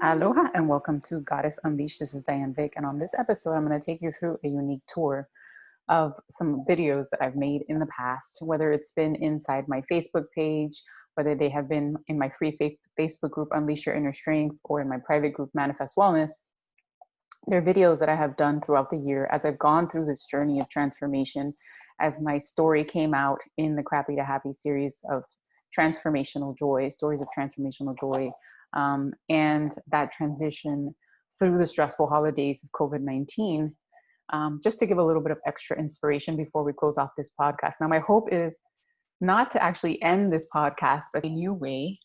Aloha and welcome to Goddess Unleashed. This is Diane Vich, and on this episode, I'm going to take you through a unique tour of some videos that I've made in the past, whether it's been inside my Facebook page, whether they have been in my free Facebook group, Unleash Your Inner Strength, or in my private group, Manifest Wellness. They're videos that I have done throughout the year as I've gone through this journey of transformation, as my story came out in the Crappy to Happy series of transformational joy, stories of transformational joy, and that transition through the stressful holidays of COVID-19, just to give a little bit of extra inspiration before we close off this podcast. Now, my hope is not to actually end this podcast, but in a new way.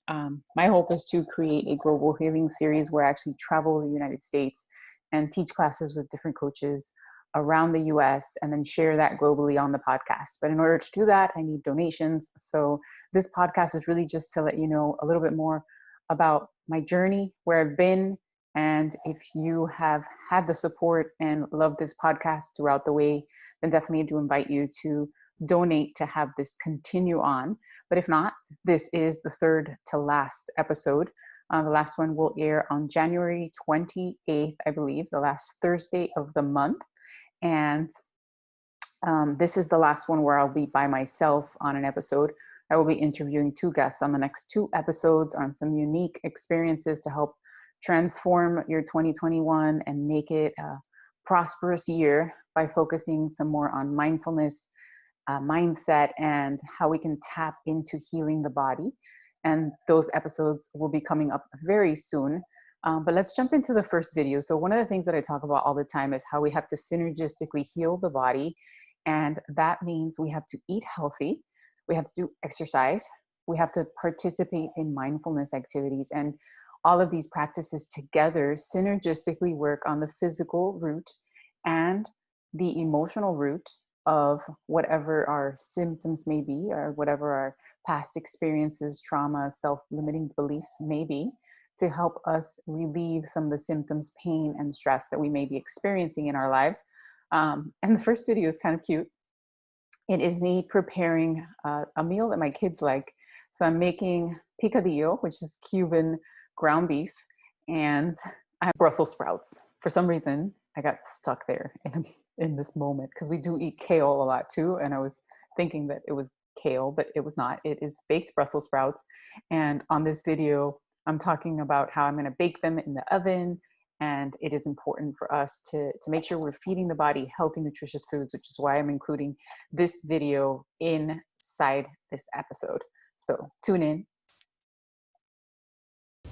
My hope is to create a global healing series where I actually travel the United States and teach classes with different coaches around the US and then share that globally on the podcast. But in order to do that, I need donations. So this podcast is really just to let you know a little bit more about my journey, where I've been. And if you have had the support and loved this podcast throughout the way, then definitely do invite you to donate to have this continue on. But if not, this is the third to last episode. The last one will air on January 28th, I believe, the last Thursday of the month. And this is the last one where I'll be by myself on an episode. I will be interviewing two guests on the next two episodes on some unique experiences to help transform your 2021 and make it a prosperous year by focusing some more on mindfulness, mindset, and how we can tap into healing the body. And those episodes will be coming up very soon. But let's jump into the first video. So one of the things that I talk about all the time is how we have to synergistically heal the body. And that means we have to eat healthy, we have to do exercise, we have to participate in mindfulness activities. And all of these practices together synergistically work on the physical root and the emotional root of whatever our symptoms may be, or whatever our past experiences, trauma, self-limiting beliefs may be, to help us relieve some of the symptoms, pain, and stress that we may be experiencing in our lives. And the first video is kind of cute. It is me preparing a meal that my kids like. So I'm making picadillo, which is Cuban ground beef, and I have Brussels sprouts. For some reason, I got stuck there in this moment because we do eat kale a lot too. And I was thinking that it was kale, but it was not. It is baked Brussels sprouts. And on this video, I'm talking about how I'm going to bake them in the oven. And it is important for us to make sure we're feeding the body healthy, nutritious foods, which is why I'm including this video inside this episode. So tune in.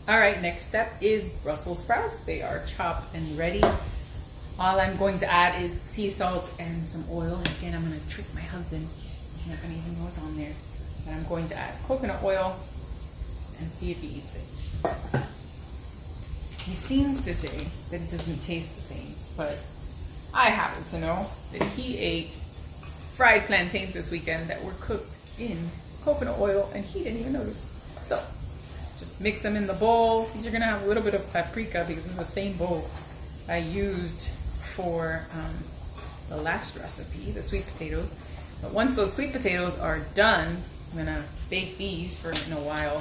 All right, next step is Brussels sprouts. They are chopped and ready. All I'm going to add is sea salt and some oil. And again, I'm going to trick my husband. He's not going to even know what's on there. But I'm going to add coconut oil and see if he eats it. He seems to say that it doesn't taste the same, but I happen to know that he ate fried plantains this weekend that were cooked in coconut oil, and he didn't even notice. So just mix them in the bowl. These are gonna have a little bit of paprika because it's the same bowl I used for the last recipe, the sweet potatoes. But once those sweet potatoes are done, I'm gonna bake these for in a while,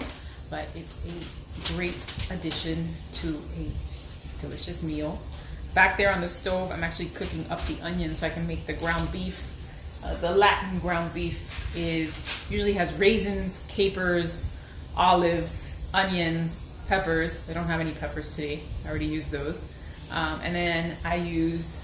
but it's a great addition to a delicious meal. Back there on the stove, I'm actually cooking up the onions so I can make the ground beef. The Latin ground beef usually has raisins, capers, olives, onions, peppers. I don't have any peppers today. I already used those. And then I use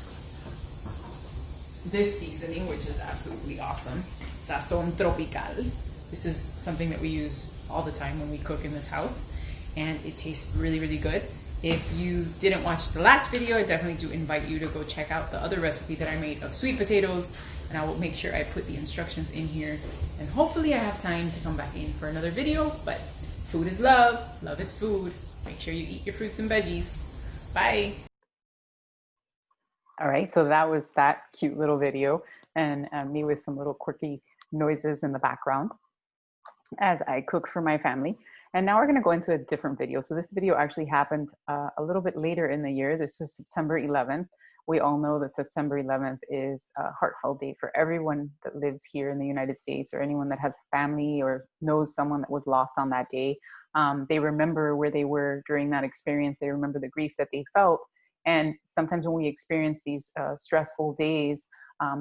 this seasoning, which is absolutely awesome. Sazon Tropical. This is something that we use all the time when we cook in this house, and it tastes really, really good. If you didn't watch the last video, I definitely do invite you to go check out the other recipe that I made of sweet potatoes, and I will make sure I put the instructions in here, and hopefully I have time to come back in for another video. But food is love, love is food. Make sure you eat your fruits and veggies. Bye. All right, so that was that cute little video, and me with some little quirky noises in the background as I cook for my family. And now we're going to go into a different video. So this video actually happened a little bit later in the year. This was September 11th, we all know that September 11th is a heartfelt day for everyone that lives here in the United States, or anyone that has family or knows someone that was lost on that day. They remember where they were during that experience. They remember the grief that they felt. And sometimes when we experience these stressful days,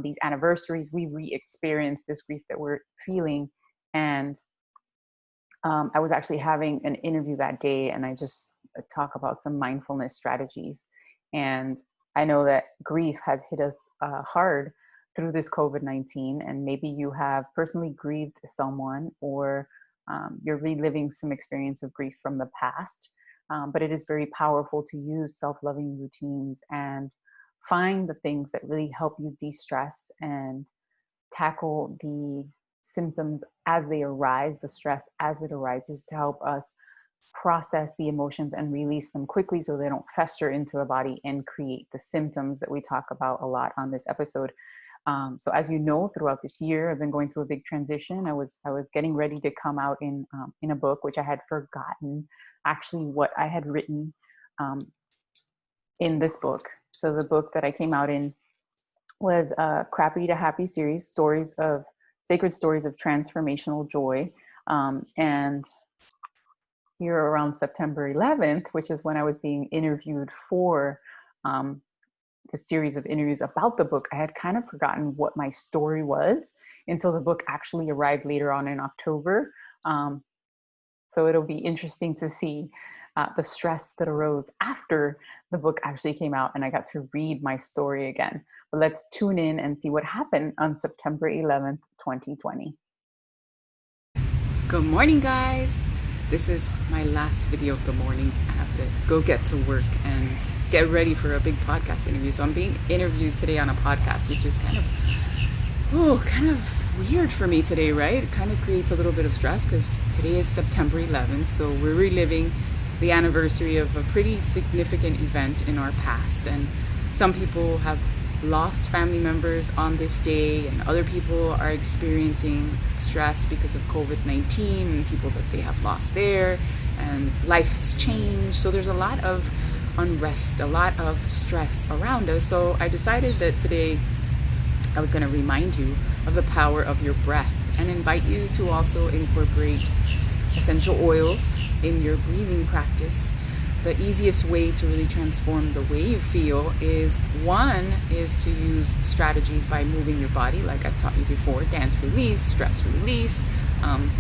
these anniversaries, we re-experience this grief that we're feeling. And I was actually having an interview that day, and I just talk about some mindfulness strategies. And I know that grief has hit us hard through this COVID-19, and maybe you have personally grieved someone, or you're reliving some experience of grief from the past. But it is very powerful to use self-loving routines and find the things that really help you de-stress and tackle the symptoms as they arise, the stress as it arises, to help us process the emotions and release them quickly so they don't fester into the body and create the symptoms that we talk about a lot on this episode. So as you know, throughout this year, I've been going through a big transition. I was getting ready to come out in a book, which I had forgotten actually what I had written in this book. So the book that I came out in was Crappy to Happy series, sacred stories of transformational joy. And here around September 11th, which is when I was being interviewed for the series of interviews about the book, I had kind of forgotten what my story was until the book actually arrived later on in October. So it'll be interesting to see the stress that arose after the book actually came out and I got to read my story again. But let's tune in and see what happened on September 11th, 2020. Good morning, guys. This is my last video of the morning. I have to go get to work and get ready for a big podcast interview. So I'm being interviewed today on a podcast, which is kind of weird for me today, right? It kind of creates a little bit of stress because today is September 11th. So we're reliving the anniversary of a pretty significant event in our past. And some people have lost family members on this day, and other people are experiencing stress because of COVID-19 and people that they have lost there, and life has changed. So there's a lot of unrest, a lot of stress around us. So I decided that today I was going to remind you of the power of your breath and invite you to also incorporate essential oils in your breathing practice. The easiest way to really transform the way you feel is to use strategies by moving your body, like I've taught you before: dance release, stress release,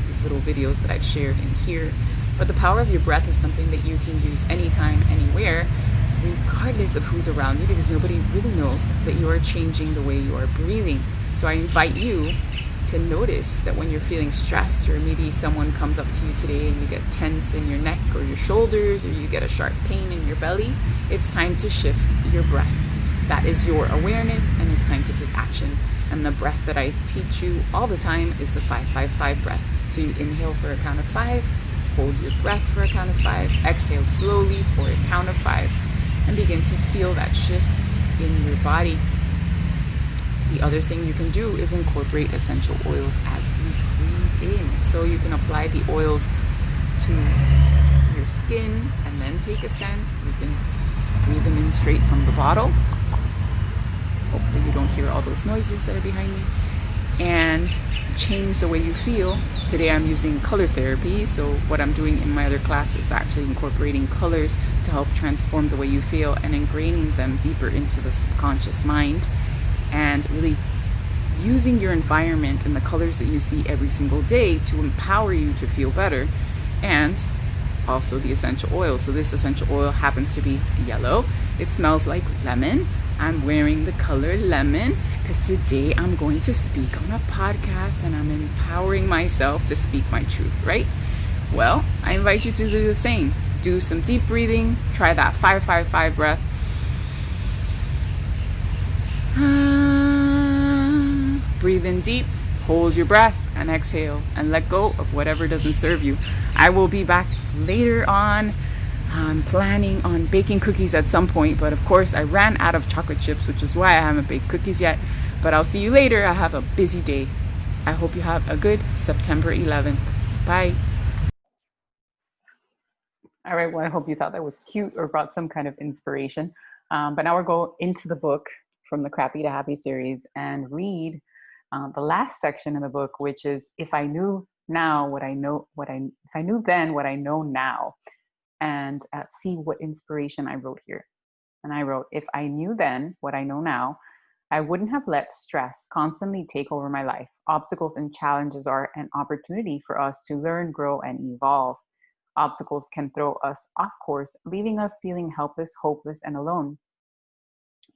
these little videos that I've shared in here. But the power of your breath is something that you can use anytime, anywhere, regardless of who's around you, because nobody really knows that you are changing the way you are breathing. So I invite you to notice that when you're feeling stressed, or maybe someone comes up to you today and you get tense in your neck or your shoulders, or you get a sharp pain in your belly, it's time to shift your breath. That is your awareness, and it's time to take action. And the breath that I teach you all the time is the 5-5-5 breath. So you inhale for a count of 5, hold your breath for a count of 5, exhale slowly for a count of 5, and begin to feel that shift in your body. The other thing you can do is incorporate essential oils as you breathe in. So you can apply the oils to your skin and then take a scent. You can breathe them in straight from the bottle. Hopefully you don't hear all those noises that are behind me. And change the way you feel. Today I'm using color therapy. So what I'm doing in my other class is actually incorporating colors to help transform the way you feel and ingraining them deeper into the subconscious mind. And really using your environment and the colors that you see every single day to empower you to feel better. And also the essential oil. So this essential oil happens to be yellow. It smells like lemon. I'm wearing the color lemon because today I'm going to speak on a podcast and I'm empowering myself to speak my truth, right? Well, I invite you to do the same. Do some deep breathing. Try that 5-5-5 breath. Breathe in deep, hold your breath, and exhale, and let go of whatever doesn't serve you. I will be back later on. I'm planning on baking cookies at some point, but of course I ran out of chocolate chips, which is why I haven't baked cookies yet. But I'll see you later. I have a busy day. I hope you have a good September 11th. Bye. All right, well, I hope you thought that was cute or brought some kind of inspiration. But now we'll go into the book from the Crappy to Happy series and read the last section in the book, which is if I knew now what I know, if I knew then what I know now, and see what inspiration I wrote here. And I wrote, if I knew then what I know now, I wouldn't have let stress constantly take over my life. Obstacles and challenges are an opportunity for us to learn, grow, and evolve. Obstacles can throw us off course, leaving us feeling helpless, hopeless, and alone.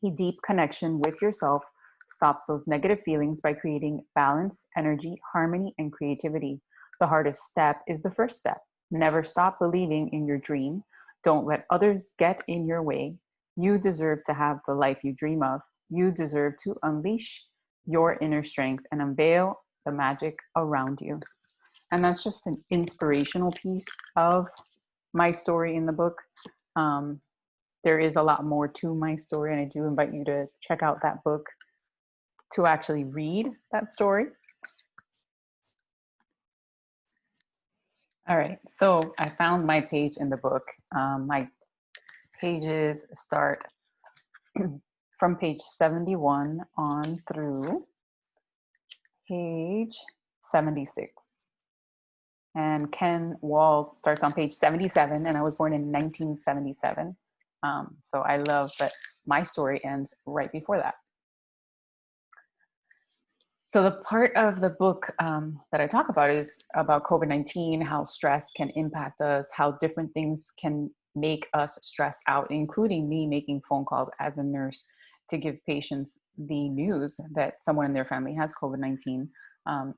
A deep connection with yourself stops those negative feelings by creating balance, energy, harmony, and creativity. The hardest step is the first step. Never stop believing in your dream. Don't let others get in your way. You deserve to have the life you dream of. You deserve to unleash your inner strength and unveil the magic around you. And that's just an inspirational piece of my story in the book. Um, there is a lot more to my story, and I do invite you to check out that book to actually read that story. All right, so I found my page in the book. My pages start from page 71 on through page 76. And Ken Walls starts on page 77, and I was born in 1977. So I love that my story ends right before that. So the part of the book that I talk about is about COVID-19, how stress can impact us, how different things can make us stressed out, including me making phone calls as a nurse to give patients the news that someone in their family has COVID-19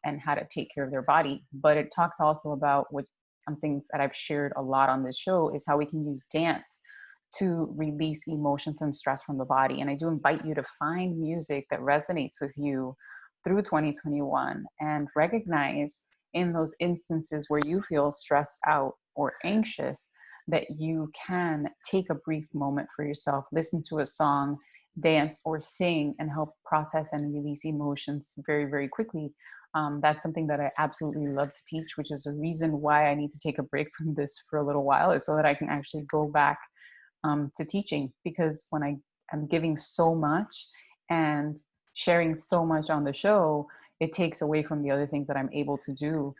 and how to take care of their body. But it talks also about what some things that I've shared a lot on this show is how we can use dance to release emotions and stress from the body. And I do invite you to find music that resonates with you through 2021 and recognize in those instances where you feel stressed out or anxious that you can take a brief moment for yourself, listen to a song, dance or sing, and help process and release emotions very, very quickly. That's something that I absolutely love to teach, which is a reason why I need to take a break from this for a little while, is so that I can actually go back to teaching, because when I am giving so much and sharing so much on the show, it takes away from the other things that I'm able to do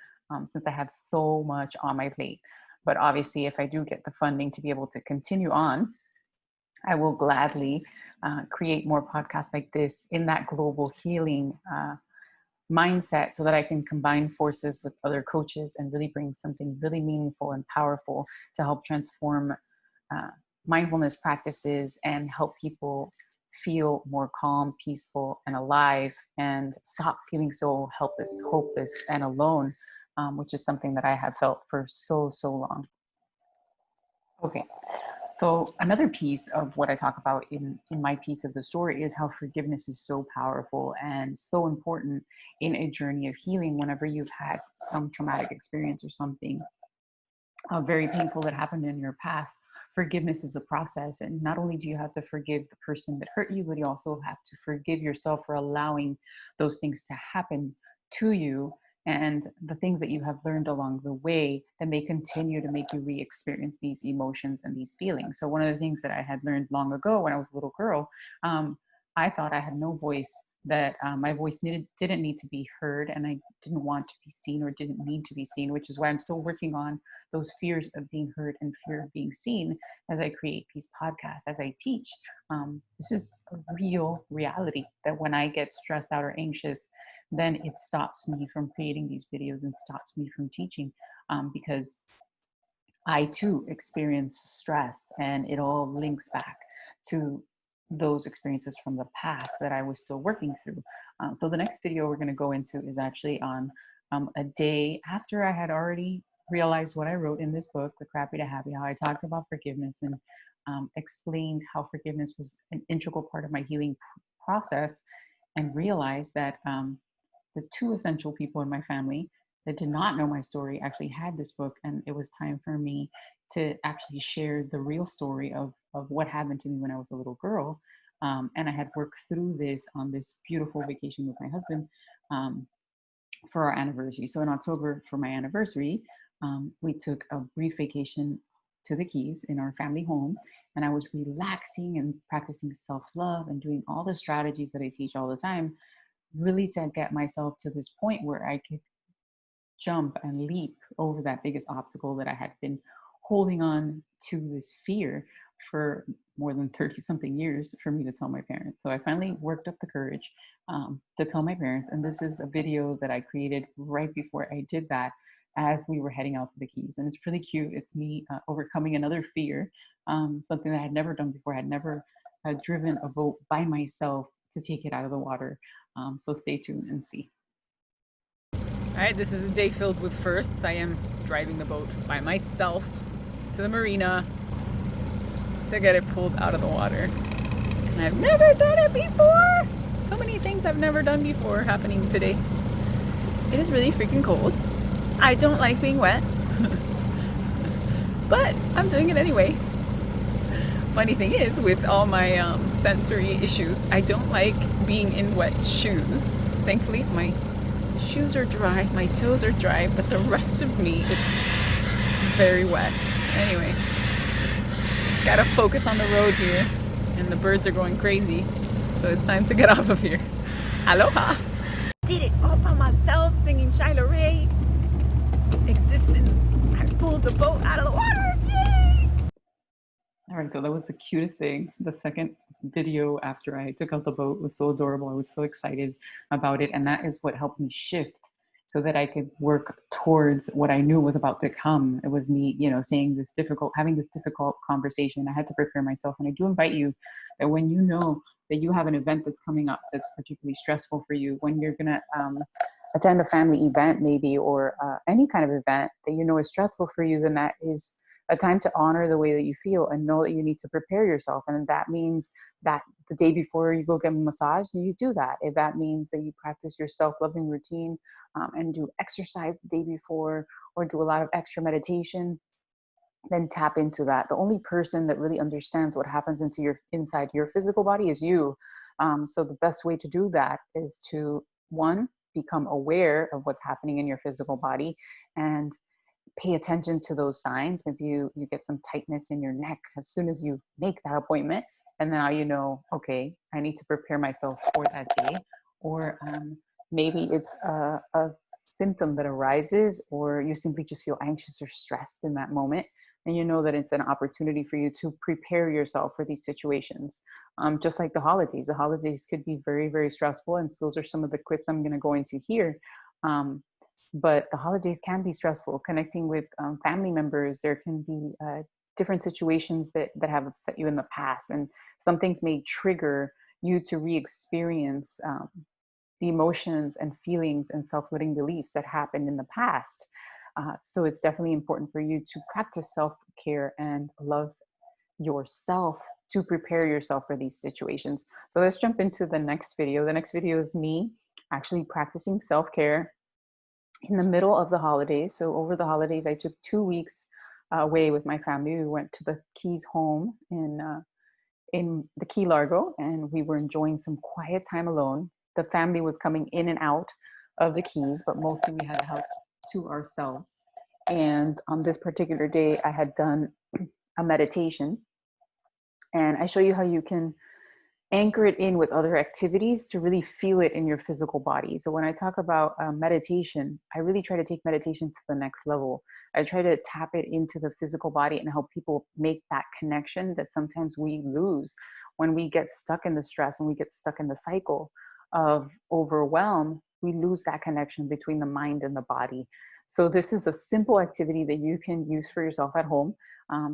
since I have so much on my plate. But obviously, if I do get the funding to be able to continue on, I will gladly create more podcasts like this in that global healing mindset, so that I can combine forces with other coaches and really bring something really meaningful and powerful to help transform mindfulness practices and help people feel more calm, peaceful, and alive, and stop feeling so helpless, hopeless, and alone, which is something that I have felt for so long. Okay, so another piece of what I talk about in my piece of the story is how forgiveness is so powerful and so important in a journey of healing. Whenever you've had some traumatic experience or something very painful that happened in your past, forgiveness is a process. And not only do you have to forgive the person that hurt you, but you also have to forgive yourself for allowing those things to happen to you, and the things that you have learned along the way that may continue to make you re-experience these emotions and these feelings. So one of the things that I had learned long ago when I was a little girl, I thought I had no voice, that my voice didn't need to be heard, and I didn't want to be seen or didn't need to be seen, which is why I'm still working on those fears of being heard and fear of being seen as I create these podcasts, as I teach. This is a real reality, that when I get stressed out or anxious, then it stops me from creating these videos and stops me from teaching, because I too experience stress, and it all links back to those experiences from the past that I was still working through. So the next video we're going to go into is actually on a day after I had already realized what I wrote in this book, The Crappy to Happy, how I talked about forgiveness and explained how forgiveness was an integral part of my healing process, and realized that the two essential people in my family that did not know my story actually had this book, and it was time for me to actually share the real story of what happened to me when I was a little girl. And I had worked through this on this beautiful vacation with my husband for our anniversary. So in October, for my anniversary, we took a brief vacation to the Keys in our family home, and I was relaxing and practicing self-love and doing all the strategies that I teach all the time, really to get myself to this point where I could jump and leap over that biggest obstacle that I had been holding on to, this fear, for more than 30 something years, for me to tell my parents. So I finally worked up the courage to tell my parents. And this is a video that I created right before I did that, as we were heading out to the Keys. And it's pretty cute. It's me overcoming another fear, something that I had never done before. I had never driven a boat by myself to take it out of the water. So stay tuned and see. All right, this is a day filled with firsts. I am driving the boat by myself to the marina to get it pulled out of the water. And I've never done it before. So many things I've never done before happening today. It is really freaking cold. I don't like being wet, but I'm doing it anyway. Funny thing is, with all my sensory issues, I don't like being in wet shoes. Thankfully, my shoes are dry, my toes are dry, but the rest of me is very wet. Anyway, gotta focus on the road here, and the birds are going crazy, so it's time to get off of here. Aloha! Did it all by myself, singing Shyla Ray. Existence. I pulled the boat out of the water. Yay! All right, so that was the cutest thing. The second video after I took out the boat was so adorable. I was so excited about it. And that is what helped me shift so that I could work towards what I knew was about to come. It was me, having this difficult conversation. I had to prepare myself. And I do invite you that when you know that you have an event that's coming up that's particularly stressful for you, when you're going to attend a family event maybe, or any kind of event that you know is stressful for you, then that is a time to honor the way that you feel and know that you need to prepare yourself. And that means that the day before you go get a massage, you do that. If that means that you practice your self-loving routine and do exercise the day before, or do a lot of extra meditation, then tap into that. The only person that really understands what happens inside your physical body is you. So the best way to do that is to, one, become aware of what's happening in your physical body and pay attention to those signs. Maybe you get some tightness in your neck as soon as you make that appointment, and now okay, I need to prepare myself for that day. Or maybe it's a symptom that arises, or you simply just feel anxious or stressed in that moment, and you know that it's an opportunity for you to prepare yourself for these situations. Just like the holidays could be very, very stressful, and those are some of the clips I'm going to go into here. But the holidays can be stressful. Connecting with family members, there can be different situations that have upset you in the past, and some things may trigger you to re-experience the emotions and feelings and self-limiting beliefs that happened in the past. So it's definitely important for you to practice self-care and love yourself to prepare yourself for these situations. So let's jump into the next video. The next video is me actually practicing self-care in the middle of the holidays. So over the holidays, I took 2 weeks away with my family. We went to the Keys home in the Key Largo, and we were enjoying some quiet time alone. The family was coming in and out of the Keys, but mostly we had the house to ourselves. And on this particular day, I had done a meditation, and I show you how you can anchor it in with other activities to really feel it in your physical body. So when I talk about meditation, I really try to take meditation to the next level. I try to tap it into the physical body and help people make that connection that sometimes we lose when we get stuck in the stress and we get stuck in the cycle of overwhelm. We lose that connection between the mind and the body. So this is a simple activity that you can use for yourself at home.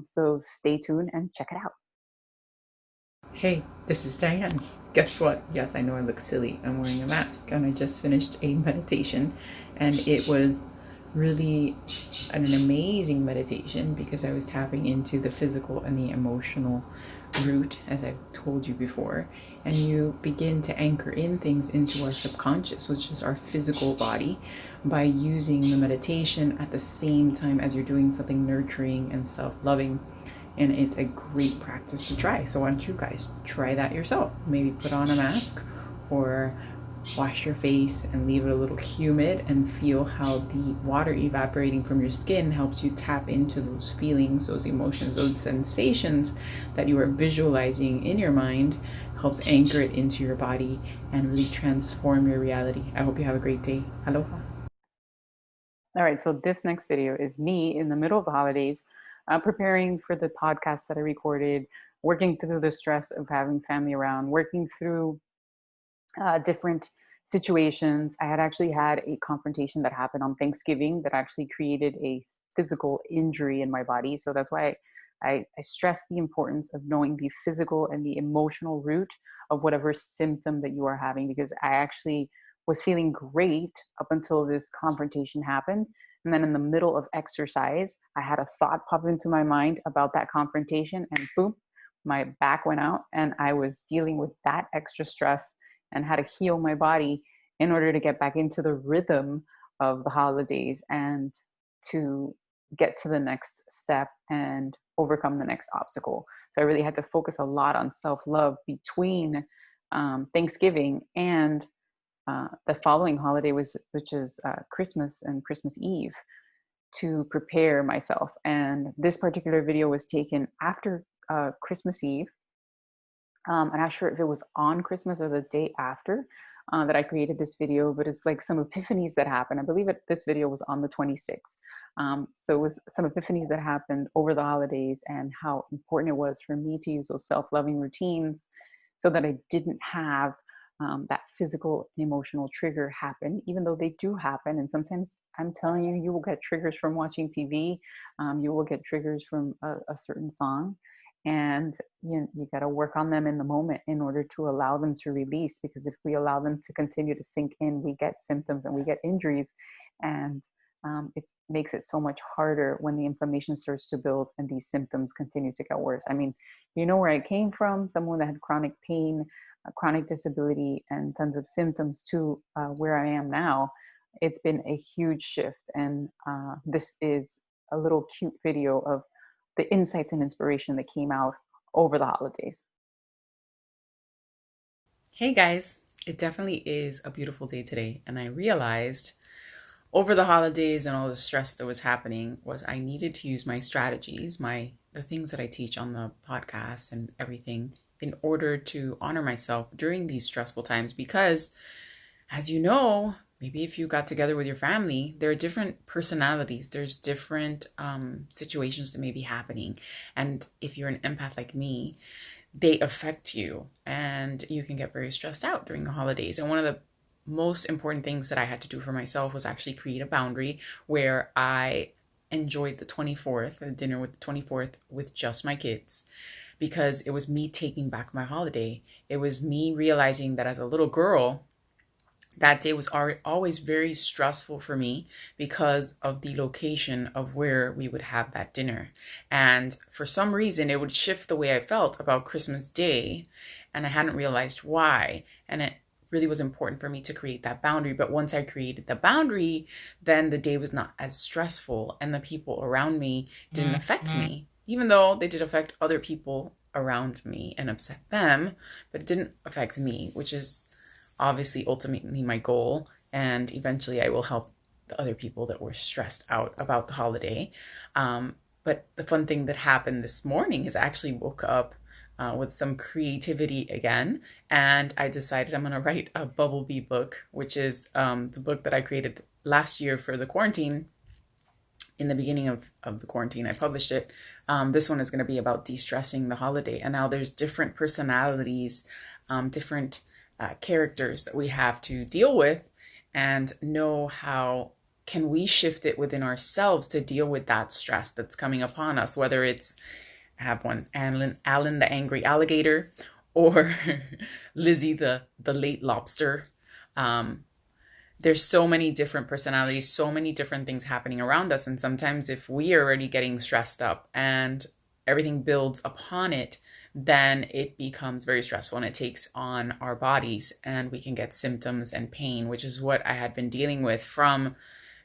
So stay tuned and check it out. Hey, this is Diane. Guess what? Yes, I know I look silly. I'm wearing a mask, and I just finished a meditation, and it was really an amazing meditation because I was tapping into the physical and the emotional root, as I've told you before, and you begin to anchor in things into our subconscious, which is our physical body, by using the meditation at the same time as you're doing something nurturing and self-loving. And it's a great practice to try. So why don't you guys try that yourself? Maybe put on a mask or wash your face and leave it a little humid and feel how the water evaporating from your skin helps you tap into those feelings, those emotions, those sensations that you are visualizing in your mind, helps anchor it into your body and really transform your reality. I hope you have a great day. Aloha. All right, so this next video is me in the middle of the holidays, preparing for the podcast that I recorded, working through the stress of having family around, working through different situations. I had actually had a confrontation that happened on Thanksgiving that actually created a physical injury in my body. So that's why I stress the importance of knowing the physical and the emotional root of whatever symptom that you are having, because I actually was feeling great up until this confrontation happened. And then in the middle of exercise, I had a thought pop into my mind about that confrontation, and boom, my back went out, and I was dealing with that extra stress and how to heal my body in order to get back into the rhythm of the holidays and to get to the next step and overcome the next obstacle. So I really had to focus a lot on self love between Thanksgiving and the following holiday, which is Christmas and Christmas Eve, to prepare myself. And this particular video was taken after Christmas Eve. I'm not sure if it was on Christmas or the day after that I created this video, but it's like some epiphanies that happened. I believe this video was on the 26th. So it was some epiphanies that happened over the holidays and how important it was for me to use those self-loving routines so that I didn't have that physical and emotional trigger happen, even though they do happen. And sometimes I'm telling you, you will get triggers from watching TV. You will get triggers from a certain song. And you got to work on them in the moment in order to allow them to release, because if we allow them to continue to sink in, we get symptoms and we get injuries. And it makes it so much harder when the inflammation starts to build and these symptoms continue to get worse. I mean, you know where I came from, someone that had chronic pain, chronic disability, and tons of symptoms, to where I am now. It's been a huge shift. And this is a little cute video of the insights and inspiration that came out over the holidays. Hey guys, it definitely is a beautiful day today. And I realized over the holidays and all the stress that was happening was I needed to use my strategies, the things that I teach on the podcast and everything, in order to honor myself during these stressful times. Because as you know, maybe if you got together with your family, there are different personalities. There's different situations that may be happening. And if you're an empath like me, they affect you and you can get very stressed out during the holidays. And one of the most important things that I had to do for myself was actually create a boundary where I enjoyed the 24th, the dinner with the 24th, with just my kids, because it was me taking back my holiday. It was me realizing that as a little girl, that day was always very stressful for me because of the location of where we would have that dinner. And for some reason, it would shift the way I felt about Christmas Day, and I hadn't realized why. And it really was important for me to create that boundary. But once I created the boundary, then the day was not as stressful, and the people around me didn't affect me, even though they did affect other people around me and upset them, but it didn't affect me, which is obviously ultimately my goal. And eventually I will help the other people that were stressed out about the holiday. But the fun thing that happened this morning is I actually woke up with some creativity again, and I decided I'm going to write a Bubble Bee book, which is the book that I created last year for the quarantine. In the beginning of the quarantine, I published it. This one is going to be about de-stressing the holiday. And now there's different personalities, different characters that we have to deal with, and know how can we shift it within ourselves to deal with that stress that's coming upon us, whether it's, I have one, Alan the angry alligator, or Lizzie the late lobster. There's so many different personalities, so many different things happening around us. And sometimes if we are already getting stressed up and everything builds upon it, then it becomes very stressful and it takes on our bodies, and we can get symptoms and pain, which is what I had been dealing with from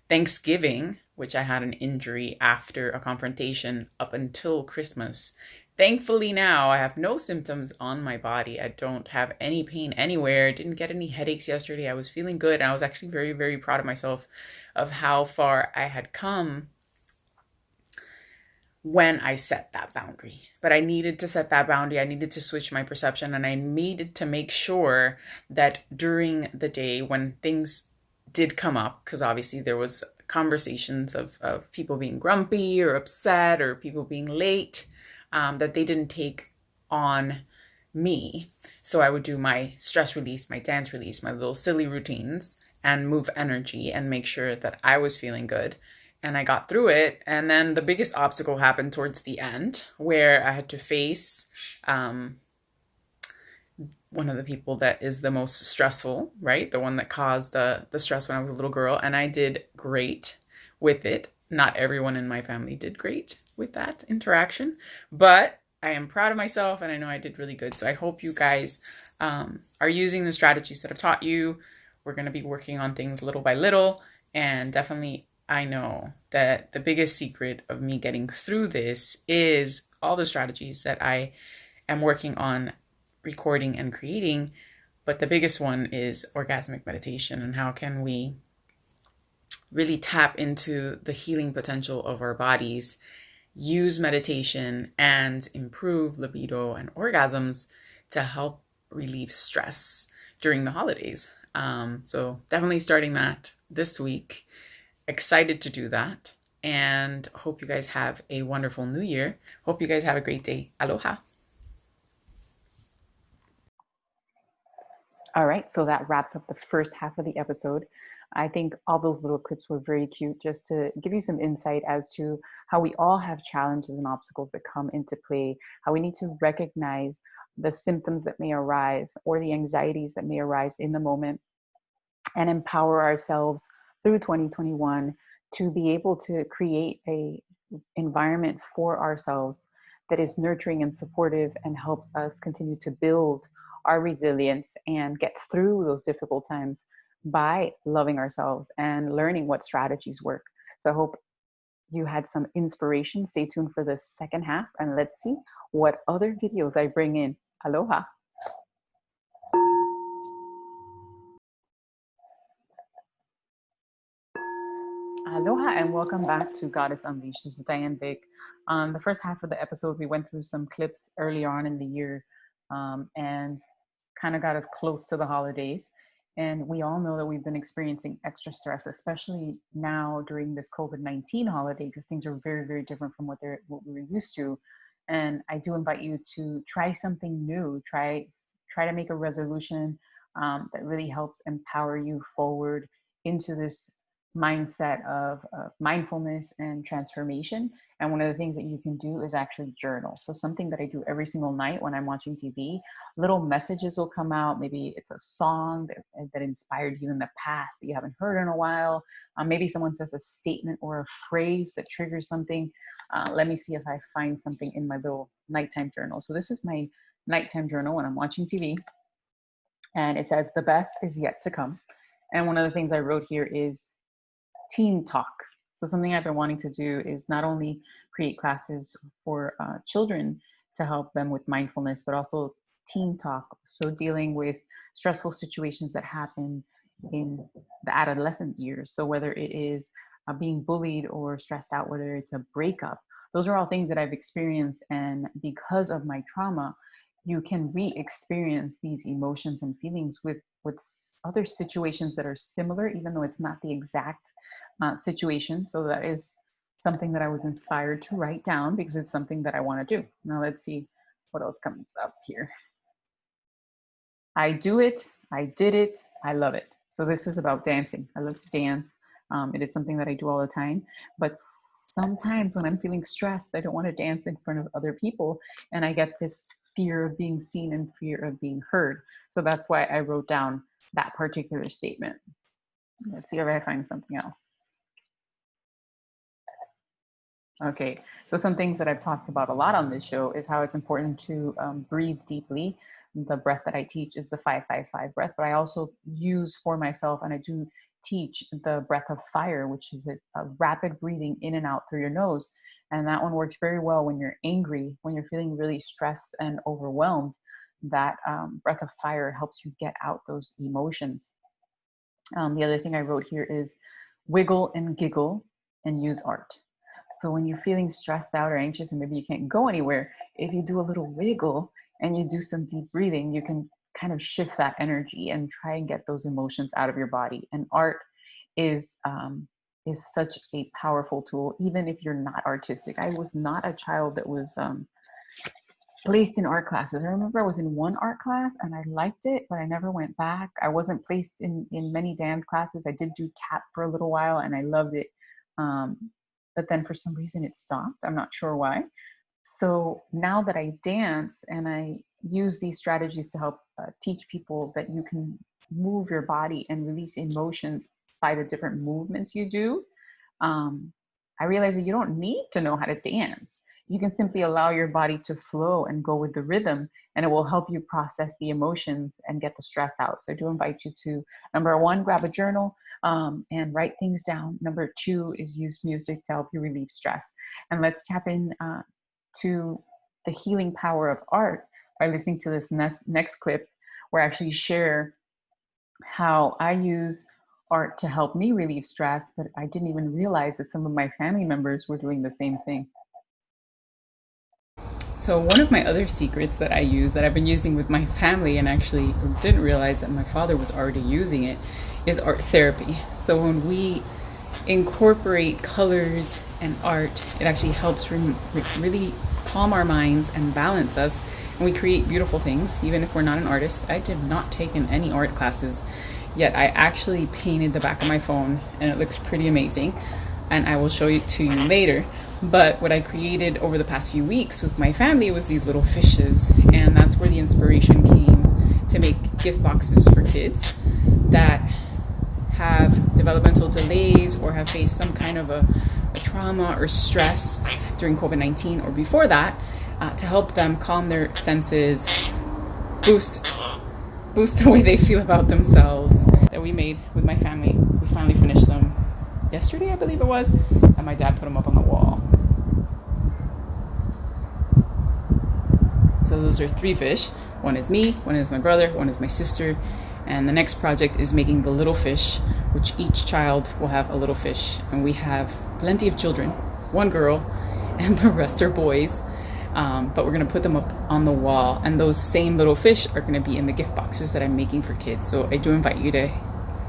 Thanksgiving, which I had an injury after a confrontation, up until Christmas. Thankfully, now I have no symptoms on my body. I don't have any pain anywhere. Didn't get any headaches yesterday. I was feeling good. And I was actually very, very proud of myself of how far I had come when I set that boundary. But I needed to set that boundary. I needed to switch my perception, and I needed to make sure that during the day when things did come up, because obviously there was conversations of people being grumpy or upset or people being late, that they didn't take on me. So I would do my stress release, my dance release, my little silly routines, and move energy and make sure that I was feeling good. And I got through it. And then the biggest obstacle happened towards the end, where I had to face one of the people that is the most stressful, right? The one that caused the stress when I was a little girl. And I did great with it. Not everyone in my family did great with that interaction, but I am proud of myself and I know I did really good. So I hope you guys are using the strategies that I've taught you. We're going to be working on things little by little, and definitely I know that the biggest secret of me getting through this is all the strategies that I am working on recording and creating. But the biggest one is orgasmic meditation, and how can we really tap into the healing potential of our bodies, use meditation, and improve libido and orgasms to help relieve stress during the holidays. So definitely starting that this week. Excited to do that, and hope you guys have a wonderful new year. Hope you guys have a great day. Aloha. All right, so that wraps up the first half of the episode. I think all those little clips were very cute, just to give you some insight as to how we all have challenges and obstacles that come into play, how we need to recognize the symptoms that may arise or the anxieties that may arise in the moment, and empower ourselves through 2021 to be able to create a environment for ourselves that is nurturing and supportive and helps us continue to build our resilience and get through those difficult times by loving ourselves and learning what strategies work. So I hope you had some inspiration. Stay tuned for the second half, and let's see what other videos I bring in. Aloha. Aloha and welcome back to Goddess Unleashed. This is Diane Vich. The first half of the episode, we went through some clips earlier on in the year, and kind of got us close to the holidays. And we all know that we've been experiencing extra stress, especially now during this COVID-19 holiday, because things are very, very different from what we were used to. And I do invite you to try something new. Try to make a resolution that really helps empower you forward into this mindset of mindfulness and transformation. And one of the things that you can do is actually journal. So something that I do every single night when I'm watching TV, little messages will come out. Maybe it's a song that inspired you in the past that you haven't heard in a while. Maybe someone says a statement or a phrase that triggers something. Let me see if I find something in my little nighttime journal. So this is my nighttime journal when I'm watching TV. And it says, the best is yet to come. And one of the things I wrote here is teen talk. So something I've been wanting to do is not only create classes for children to help them with mindfulness, but also teen talk. So dealing with stressful situations that happen in the adolescent years. So whether it is being bullied or stressed out, whether it's a breakup, those are all things that I've experienced. And because of my trauma, you can re-experience these emotions and feelings with other situations that are similar, even though it's not the exact situation. So that is something that I was inspired to write down because it's something that I want to do. Now let's see what else comes up here. I do it, I did it, I love it. So this is about dancing. I love to dance. It is something that I do all the time, but sometimes when I'm feeling stressed, I don't want to dance in front of other people, and I get this fear of being seen and fear of being heard. So that's why I wrote down that particular statement. Let's see if I find something else. Okay, so some things that I've talked about a lot on this show is how it's important to breathe deeply. The breath that I teach is the 5-5-5 breath, but I also use for myself, and I do teach the breath of fire, which is a rapid breathing in and out through your nose. And that one works very well when you're angry, when you're feeling really stressed and overwhelmed. That breath of fire helps you get out those emotions. The other thing I wrote here is wiggle and giggle and use art. So when you're feeling stressed out or anxious and maybe you can't go anywhere, if you do a little wiggle and you do some deep breathing, you can kind of shift that energy and try and get those emotions out of your body. And art is such a powerful tool, even if you're not artistic. I was not a child that was placed in art classes. I remember I was in one art class and I liked it, but I never went back. I wasn't placed in many dance classes. I did do tap for a little while and I loved it. But then for some reason it stopped. I'm not sure why. So now that I dance and I use these strategies to help teach people that you can move your body and release emotions by the different movements you do, I realize that you don't need to know how to dance. You can simply allow your body to flow and go with the rhythm, and it will help you process the emotions and get the stress out. So I do invite you to, number one, grab a journal and write things down. Number two is use music to help you relieve stress. And let's tap in to the healing power of art by listening to this next clip where I actually share how I use art to help me relieve stress, but I didn't even realize that some of my family members were doing the same thing. So one of my other secrets that I use, that I've been using with my family and actually didn't realize that my father was already using it, is art therapy. So when we incorporate colors and art, it actually helps really calm our minds and balance us, and we create beautiful things, even if we're not an artist. I did not take in any art classes, yet I actually painted the back of my phone and it looks pretty amazing, and I will show it to you later. But what I created over the past few weeks with my family was these little fishes, and that's where the inspiration came to make gift boxes for kids that have developmental delays or have faced some kind of a trauma or stress during COVID-19 or before that, to help them calm their senses, boost the way they feel about themselves, that we made with my family. We finally finished them yesterday, I believe it was, and my dad put them up on the wall. So those are 3 fish. One is me, one is my brother, one is my sister, and the next project is making the little fish, which each child will have a little fish. And we have plenty of children, 1 girl, and the rest are boys. But we're gonna put them up on the wall, and those same little fish are gonna be in the gift boxes that I'm making for kids. So I do invite you to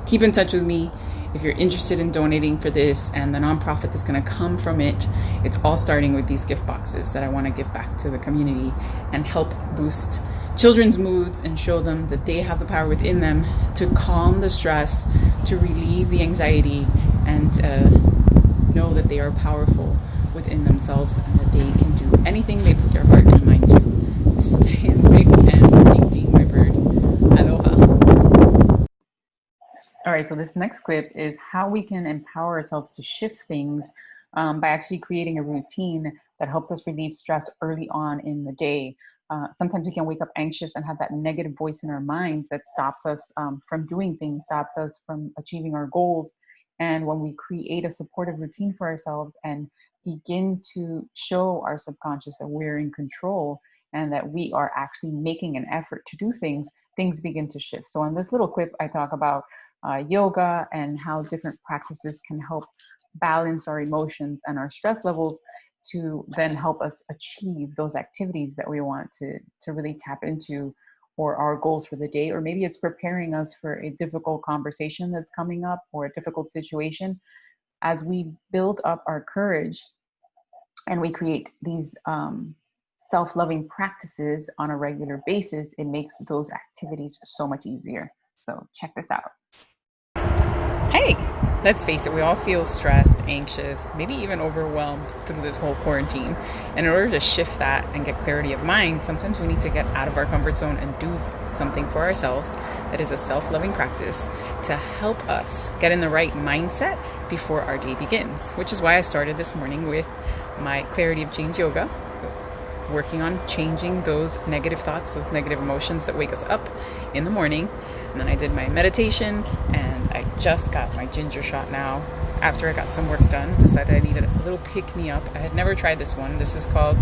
keep in touch with me if you're interested in donating for this and the nonprofit that's going to come from it. It's all starting with these gift boxes that I want to give back to the community and help boost children's moods and show them that they have the power within them to calm the stress, to relieve the anxiety, and know that they are powerful within themselves and that they can do anything they put their heart and mind to. This is Diane, Vich, and Ding my bird. Aloha. All right, so this next clip is how we can empower ourselves to shift things by actually creating a routine that helps us relieve stress early on in the day. Sometimes we can wake up anxious and have that negative voice in our minds that stops us from doing things, stops us from achieving our goals. And when we create a supportive routine for ourselves and begin to show our subconscious that we're in control and that we are actually making an effort to do things, things begin to shift. So on this little clip, I talk about yoga and how different practices can help balance our emotions and our stress levels to then help us achieve those activities that we want to really tap into, or our goals for the day. Or maybe it's preparing us for a difficult conversation that's coming up or a difficult situation. As we build up our courage and we create these self-loving practices on a regular basis, it makes those activities so much easier. So check this out. Hey, let's face it, we all feel stressed, anxious, maybe even overwhelmed through this whole quarantine. And in order to shift that and get clarity of mind, sometimes we need to get out of our comfort zone and do something for ourselves that is a self-loving practice to help us get in the right mindset before our day begins, which is why I started this morning with my Clarity of Change yoga, working on changing those negative thoughts, those negative emotions that wake us up in the morning, And then I did my meditation, and I just got my ginger shot now. After I got some work done, decided I needed a little pick-me-up. I had never tried this one. This is called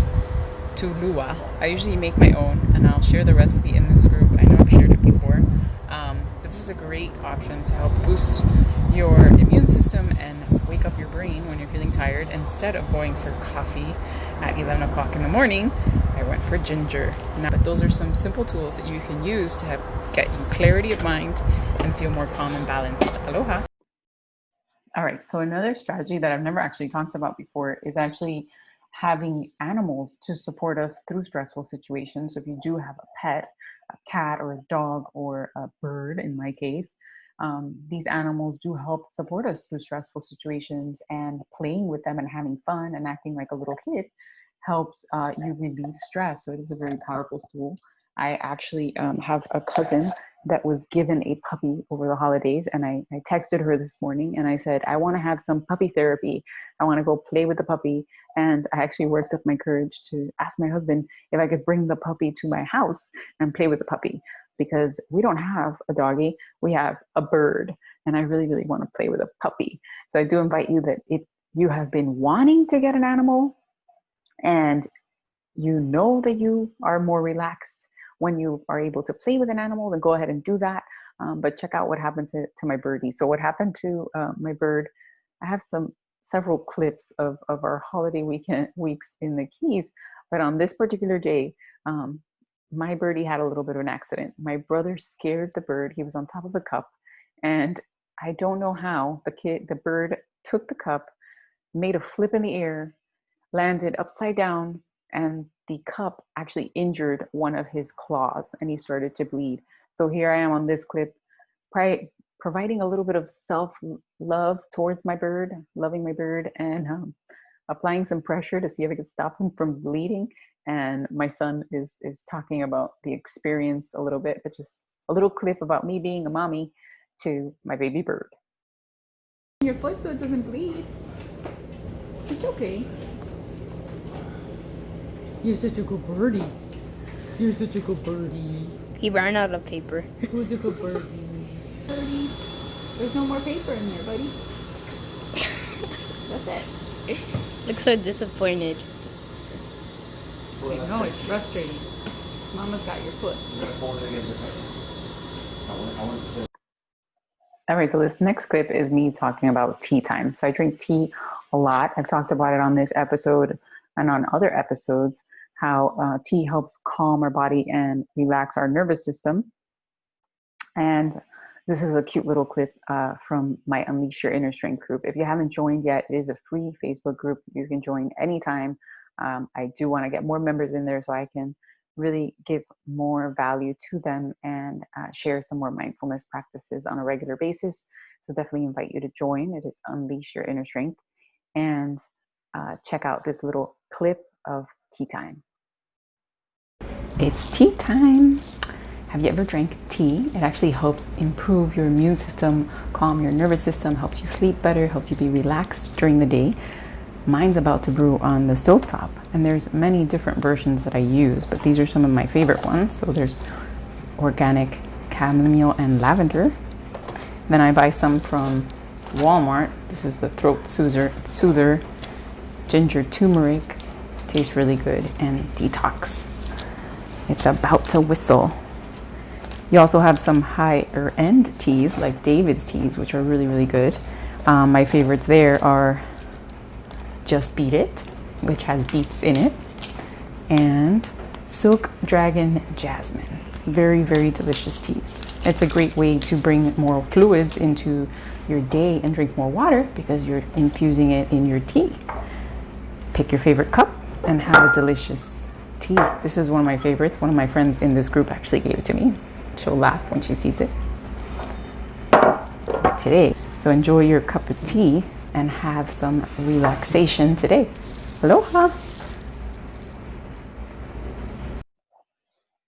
Tulua. I usually make my own, and I'll share the recipe in this group. I know I've shared it before. But this is a great option to help boost your immune system and wake up your brain when you're feeling tired. Instead of going for coffee at 11 o'clock in the morning, I went for ginger. Now, but those are some simple tools that you can use to get you clarity of mind and feel more calm and balanced. Aloha. All right. So another strategy that I've never actually talked about before is actually having animals to support us through stressful situations. So if you do have a pet, a cat or a dog or a bird, in my case, these animals do help support us through stressful situations, and playing with them and having fun and acting like a little kid helps you relieve stress. So it is a very powerful tool. I actually have a cousin that was given a puppy over the holidays, and I texted her this morning and I said, I want to have some puppy therapy. I want to go play with the puppy. And I actually worked up my courage to ask my husband if I could bring the puppy to my house and play with the puppy, because we don't have a doggy, we have a bird, and I really, really want to play with a puppy. So I do invite you that if you have been wanting to get an animal and you know that you are more relaxed when you are able to play with an animal, then go ahead and do that. But check out what happened to my birdie. So what happened to my bird, I have several clips of our holiday weeks in the Keys, but on this particular day, my birdie had a little bit of an accident. My brother scared the bird. He was on top of the cup, and I don't know how the bird took the cup, made a flip in the air, landed upside down, and the cup actually injured one of his claws and he started to bleed. So here I am on this clip, providing a little bit of self love towards my bird, loving my bird, and applying some pressure to see if I could stop him from bleeding. And my son is talking about the experience a little bit, but just a little clip about me being a mommy to my baby bird. Your foot so it doesn't bleed. It's okay. You're such a good birdie. You're such a good birdie. He ran out of paper. Who's a good birdie? Birdie. There's no more paper in there, buddy. That's it. Looks so disappointed. I know, it's frustrating. Mama's got your foot. All right, so this next clip is me talking about tea time. So I drink tea a lot. I've talked about it on this episode and on other episodes, how tea helps calm our body and relax our nervous system. And this is a cute little clip from my Unleash Your Inner Strength group. If you haven't joined yet, it is a free Facebook group. You can join anytime. I do want to get more members in there so I can really give more value to them and share some more mindfulness practices on a regular basis. So definitely invite you to join. It is Unleash Your Inner Strength. And check out this little clip of tea time. It's tea time. Have you ever drank tea? It actually helps improve your immune system, calm your nervous system, helps you sleep better, helps you be relaxed during the day. Mine's about to brew on the stovetop, and there's many different versions that I use, but these are some of my favorite ones. So there's organic chamomile and lavender. Then I buy some from Walmart. This is the throat soother ginger turmeric. Tastes really good and detox. It's about to whistle. You also have some higher end teas like David's teas, which are really, really good. My favorites there are Just Beat It, which has beets in it, and Silk Dragon Jasmine. Very, very delicious teas. It's a great way to bring more fluids into your day and drink more water because you're infusing it in your tea. Pick your favorite cup and have a delicious tea. This is one of my favorites. One of my friends in this group actually gave it to me. She'll laugh when she sees it. But today, so enjoy your cup of tea and have some relaxation today. Aloha.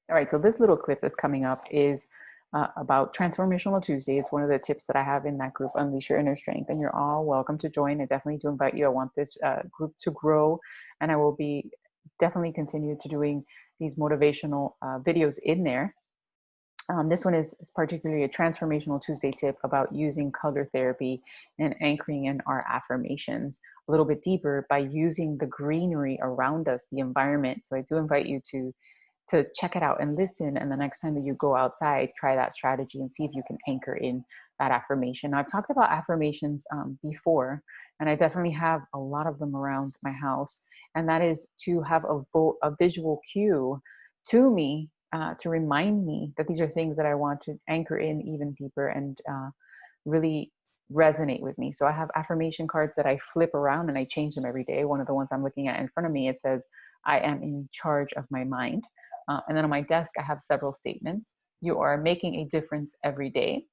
All right, so this little clip that's coming up is about Transformational Tuesday. It's one of the tips that I have in that group, Unleash Your Inner Strength, and you're all welcome to join. I definitely do invite you. I want this group to grow, and I will be definitely continue to doing these motivational videos in there. This one is particularly a transformational Tuesday tip about using color therapy and anchoring in our affirmations a little bit deeper by using the greenery around us, the environment. So I do invite you to check it out and listen. And the next time that you go outside, try that strategy and see if you can anchor in that affirmation. Now, I've talked about affirmations before, and I definitely have a lot of them around my house. And that is to have a visual cue to me to remind me that these are things that I want to anchor in even deeper and really resonate with me. So I have affirmation cards that I flip around and I change them every day. One of the ones I'm looking at in front of me, it says, I am in charge of my mind. And then on my desk, I have several statements. You are making a difference every day.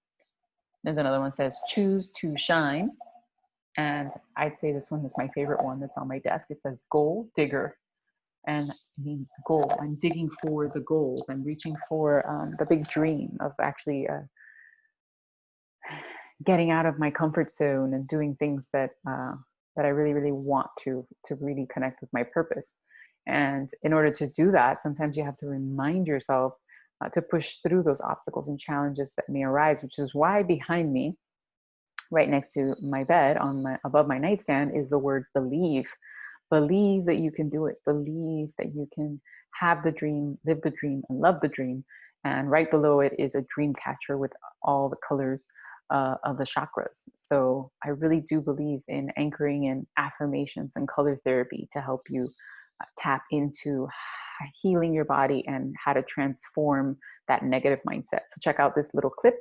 There's another one that says, choose to shine. And I'd say this one is my favorite one that's on my desk. It says, goal digger. And it means goal. I'm digging for the goals. I'm reaching for the big dream of actually getting out of my comfort zone and doing things that that I really, really want to really connect with my purpose. And in order to do that, sometimes you have to remind yourself to push through those obstacles and challenges that may arise, which is why behind me, right next to my bed, on my above my nightstand, is the word believe. Believe that you can do it. Believe that you can have the dream, live the dream, and love the dream. And right below it is a dream catcher with all the colors of the chakras. So I really do believe in anchoring in affirmations and color therapy to help you tap into healing your body and how to transform that negative mindset. So check out this little clip.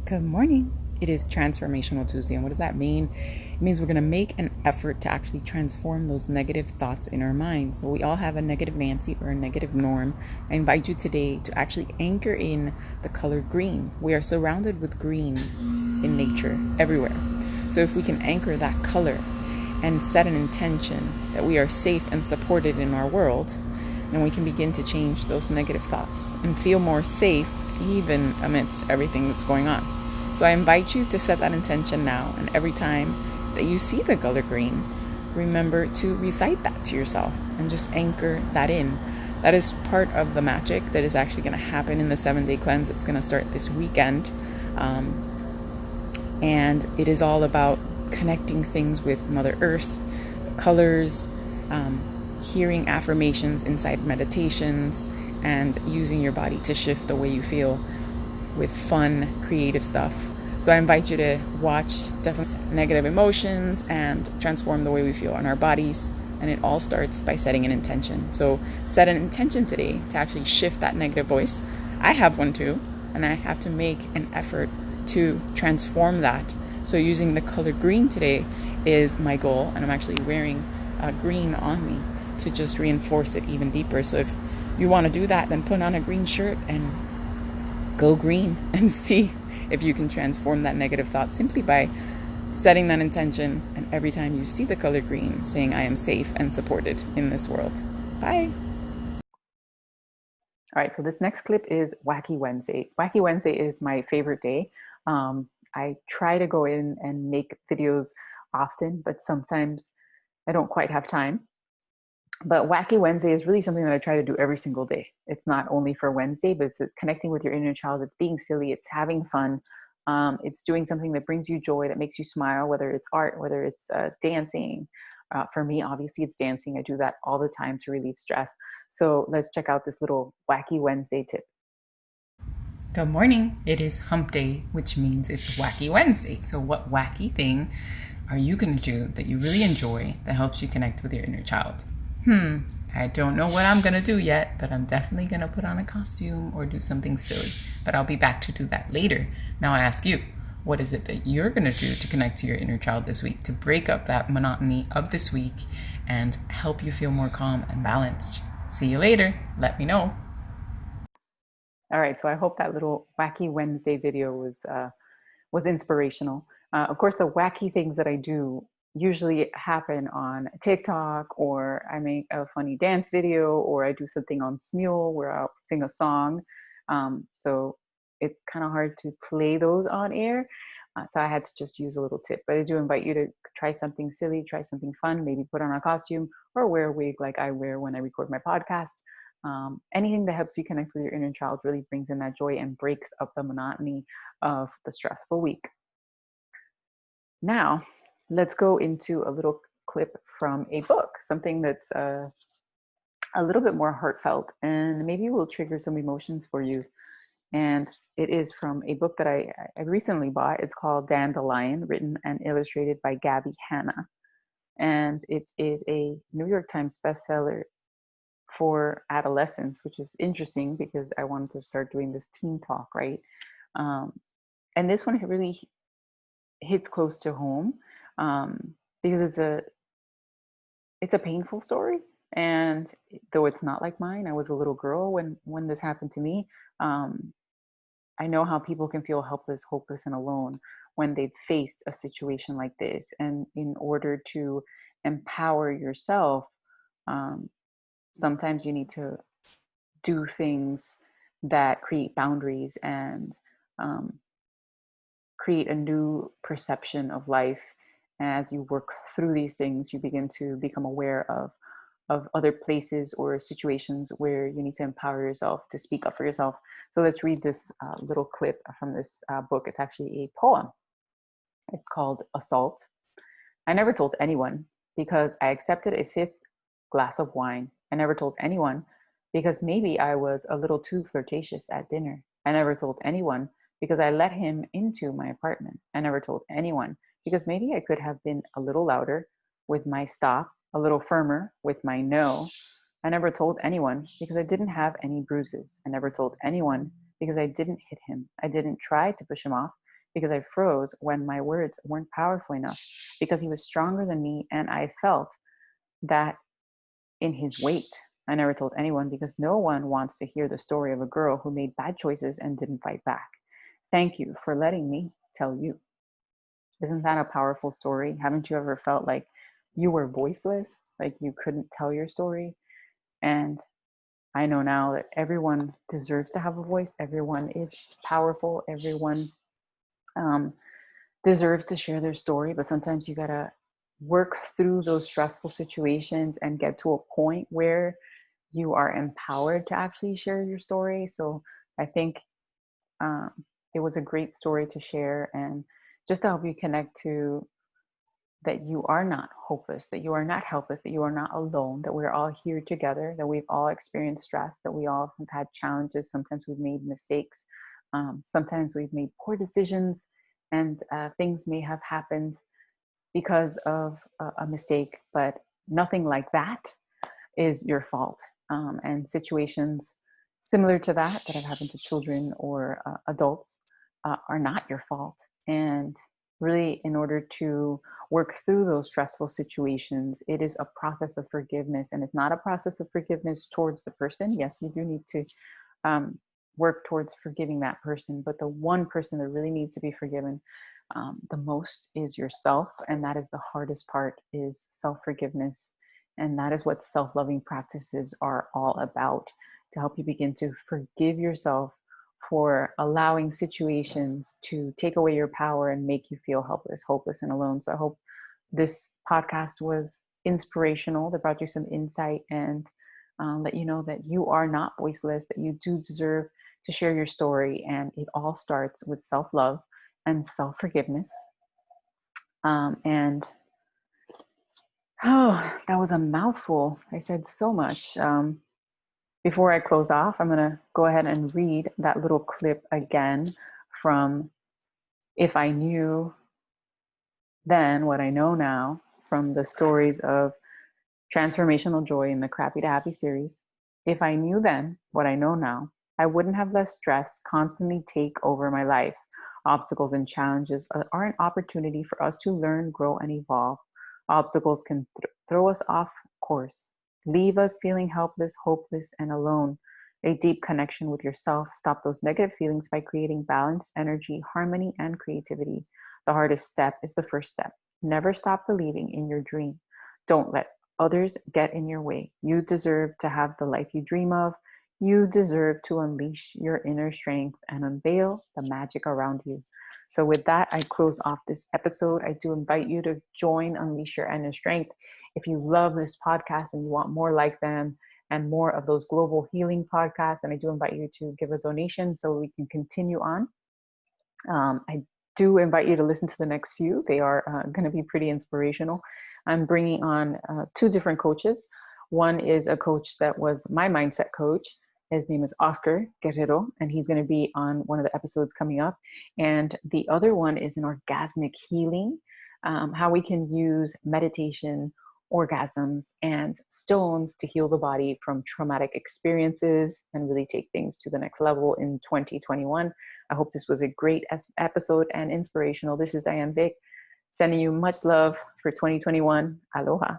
Good morning. It is Transformational Tuesday. And what does that mean? It means we're going to make an effort to actually transform those negative thoughts in our minds. So we all have a negative Nancy or a negative Norm. I invite you today to actually anchor in the color green. We are surrounded with green in nature everywhere. So if we can anchor that color and set an intention that we are safe and supported in our world, then we can begin to change those negative thoughts and feel more safe even amidst everything that's going on. So I invite you to set that intention now, and every time that you see the color green, remember to recite that to yourself and just anchor that in. That is part of the magic that is actually going to happen in the 7-day cleanse. It's going to start this weekend. And it is all about connecting things with Mother Earth, colors, hearing affirmations inside meditations, and using your body to shift the way you feel with fun, creative stuff. So I invite you to watch definitely negative emotions and transform the way we feel on our bodies. And it all starts by setting an intention. So set an intention today to actually shift that negative voice. I have one too, and I have to make an effort to transform that. So using the color green today is my goal, and I'm actually wearing green on me to just reinforce it even deeper. So if you want to do that, then put on a green shirt and go green and see if you can transform that negative thought simply by setting that intention, and every time you see the color green, saying I am safe and supported in this world. Bye. All right, so this next clip is Wacky Wednesday. Wacky Wednesday is my favorite day. I try to go in and make videos often, but sometimes I don't quite have time. But Wacky Wednesday is really something that I try to do every single day. It's not only for Wednesday, but it's connecting with your inner child. It's being silly. It's having fun. It's doing something that brings you joy, that makes you smile, whether it's art, whether it's dancing. For me, obviously, it's dancing. I do that all the time to relieve stress. So let's check out this little Wacky Wednesday tip. Good morning. It is hump day, which means it's Wacky Wednesday. So what wacky thing are you going to do that you really enjoy that helps you connect with your inner child? I don't know what I'm going to do yet, but I'm definitely going to put on a costume or do something silly. But I'll be back to do that later. Now I ask you, what is it that you're going to do to connect to your inner child this week, to break up that monotony of this week and help you feel more calm and balanced? See you later. Let me know. All right, so I hope that little Wacky Wednesday video was inspirational. Of course, the wacky things that I do usually happen on TikTok, or I make a funny dance video, or I do something on Smule where I'll sing a song. So it's kind of hard to play those on air. So I had to just use a little tip. But I do invite you to try something silly, try something fun, maybe put on a costume or wear a wig like I wear when I record my podcast. Anything that helps you connect with your inner child really brings in that joy and breaks up the monotony of the stressful week. Now, let's go into a little clip from a book, something that's a little bit more heartfelt and maybe will trigger some emotions for you. And it is from a book that I recently bought. It's called Dandelion, written and illustrated by Gabby Hanna. And it is a New York Times bestseller for adolescents, which is interesting because I wanted to start doing this teen talk, right? Um, and this one really hits close to home, because it's a painful story. And though it's not like mine, I was a little girl when this happened to me. Um, I know how people can feel helpless, hopeless, and alone when they've faced a situation like this. And in order to empower yourself, um, sometimes you need to do things that create boundaries and um, create a new perception of life. As you work through these things, you begin to become aware of other places or situations where you need to empower yourself to speak up for yourself. So let's read this little clip from this book. It's actually a poem. It's called Assault. I never told anyone because I accepted a fifth glass of wine. I never told anyone because maybe I was a little too flirtatious at dinner. I never told anyone because I let him into my apartment. I never told anyone because maybe I could have been a little louder with my stop, a little firmer with my no. I never told anyone because I didn't have any bruises. I never told anyone because I didn't hit him. I didn't try to push him off because I froze when my words weren't powerful enough, because he was stronger than me and I felt that in his weight. I never told anyone because no one wants to hear the story of a girl who made bad choices and didn't fight back. Thank you for letting me tell you. Isn't that a powerful story? Haven't you ever felt like you were voiceless, like you couldn't tell your story? And I know now that everyone deserves to have a voice. Everyone is powerful. Everyone um, deserves to share their story, but sometimes you gotta work through those stressful situations and get to a point where you are empowered to actually share your story. So I think um, it was a great story to share, and just to help you connect to that you are not hopeless, that you are not helpless, that you are not alone, that we're all here together, that we've all experienced stress, that we all have had challenges. Sometimes we've made mistakes. Sometimes we've made poor decisions, and things may have happened because of a mistake, but nothing like that is your fault. And situations similar to that have happened to children or adults are not your fault. And really, in order to work through those stressful situations, it is a process of forgiveness. And it's not a process of forgiveness towards the person. Yes, you do need to work towards forgiving that person, but the one person that really needs to be forgiven the most is yourself. And that is the hardest part, is self-forgiveness. And that is what self-loving practices are all about, to help you begin to forgive yourself for allowing situations to take away your power and make you feel helpless, hopeless, and alone. So I hope this podcast was inspirational, that brought you some insight, and let you know that you are not voiceless, that you do deserve to share your story. And it all starts with self-love and self-forgiveness. And oh, that was a mouthful. I said so much. Before I close off, I'm going to go ahead and read that little clip again from If I Knew Then What I Know Now, from the stories of Transformational Joy in the Crappy to Happy series. If I knew then what I know now, I wouldn't have let stress constantly take over my life. Obstacles and challenges are an opportunity for us to learn, grow, and evolve. Obstacles can throw us off course, leave us feeling helpless, hopeless, and alone. A deep connection with yourself. Stop those negative feelings by creating balance, energy, harmony, and creativity. The hardest step is the first step. Never stop believing in your dream. Don't let others get in your way. You deserve to have the life you dream of. You deserve to unleash your inner strength and unveil the magic around you. So with that, I close off this episode. I do invite you to join Unleash Your Inner Strength. If you love this podcast and you want more like them, and more of those global healing podcasts. And I do invite you to give a donation so we can continue on. I do invite you to listen to the next few. They are going to be pretty inspirational. I'm bringing on 2 different coaches. One is a coach that was my mindset coach. His name is Oscar Guerrero, and he's going to be on one of the episodes coming up. And the other one is an orgasmic healing, how we can use meditation, orgasms, and stones to heal the body from traumatic experiences and really take things to the next level in 2021. I hope this was a great episode and inspirational. This is Diane Vich, sending you much love for 2021. Aloha.